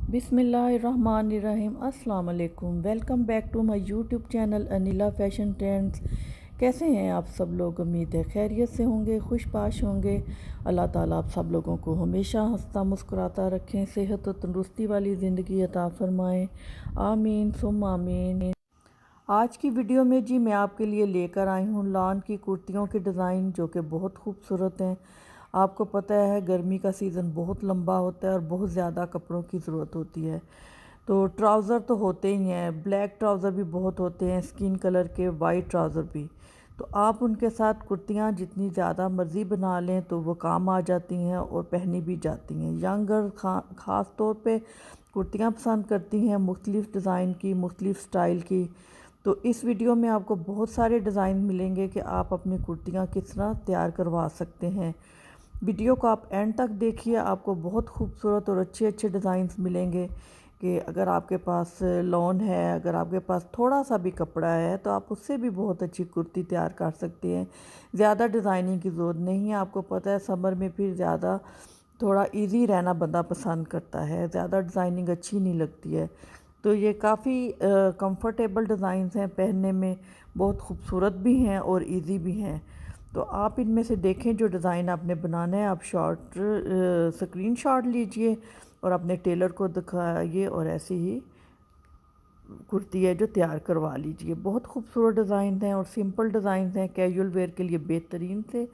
बिस्मिल्लाहिर्रहमानिर्रहीम। अस्सलाम वालेकुम। Welcome back to my YouTube channel Anila fashion trends. कैसे हैं आप सब लोग? उम्मीद है खैरियत से होंगे, खुशबाश होंगे। अल्लाह ताला आप सब लोगों को हमेशा हंसता मुस्कुराता रखें, सेहत और तंदुरुस्ती वाली ज़िंदगी अता फरमाएँ। आमीन सुम आमीन। आज की वीडियो में जी मैं आपके लिए लेकर आई हूँ लॉन की कुर्तियों के डिज़ाइन जो कि बहुत खूबसूरत हैं। आपको पता है गर्मी का सीज़न बहुत लंबा होता है और बहुत ज़्यादा कपड़ों की ज़रूरत होती है। तो ट्राउज़र तो होते ही हैं, ब्लैक ट्राउज़र भी बहुत होते हैं, स्किन कलर के वाइट ट्राउज़र भी। तो आप उनके साथ कुर्तियाँ जितनी ज़्यादा मर्ज़ी बना लें तो वो काम आ जाती हैं और पहनी भी जाती हैं। यंग गर्ल ख़ास तौर पे कुर्तियाँ पसंद करती हैं मुख्तलिफ़ डिज़ाइन की, मुख्तलिफ़ स्टाइल की। तो इस वीडियो में आपको बहुत सारे डिज़ाइन मिलेंगे कि आप अपनी कुर्तियाँ किस तरह तैयार करवा सकते हैं। वीडियो को आप एंड तक देखिए, आपको बहुत खूबसूरत और अच्छे अच्छे डिज़ाइंस मिलेंगे कि अगर आपके पास लॉन है, अगर आपके पास थोड़ा सा भी कपड़ा है तो आप उससे भी बहुत अच्छी कुर्ती तैयार कर सकते हैं। ज़्यादा डिज़ाइनिंग की ज़रूरत नहीं है। आपको पता है समर में फिर ज़्यादा थोड़ा इजी रहना बंदा पसंद करता है, ज़्यादा डिज़ाइनिंग अच्छी नहीं लगती है। तो ये काफ़ी कंफर्टेबल डिज़ाइंस हैं, पहनने में बहुत खूबसूरत भी हैं और इजी भी हैं। तो आप इनमें से देखें जो डिज़ाइन आपने बनाना है, आप स्क्रीनशॉट लीजिए और अपने टेलर को दिखाइए और ऐसे ही कुर्ती है जो तैयार करवा लीजिए। बहुत खूबसूरत डिज़ाइन हैं और सिंपल डिज़ाइन हैं, कैजुअल वेयर के लिए बेहतरीन से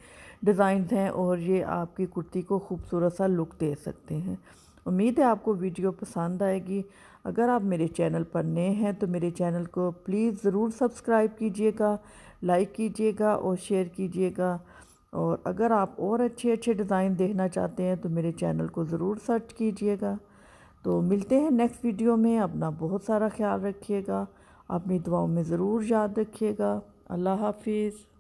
डिज़ाइन हैं और ये आपकी कुर्ती को खूबसूरत सा लुक दे सकते हैं। उम्मीद है आपको वीडियो पसंद आएगी। अगर आप मेरे चैनल पर नए हैं तो मेरे चैनल को प्लीज़ ज़रूर सब्सक्राइब कीजिएगा, लाइक कीजिएगा और शेयर कीजिएगा। और अगर आप और अच्छे अच्छे डिज़ाइन देखना चाहते हैं तो मेरे चैनल को ज़रूर सर्च कीजिएगा। तो मिलते हैं नेक्स्ट वीडियो में। अपना बहुत सारा ख्याल रखिएगा, अपनी दुआओं में ज़रूर याद रखिएगा। अल्लाह हाफिज़।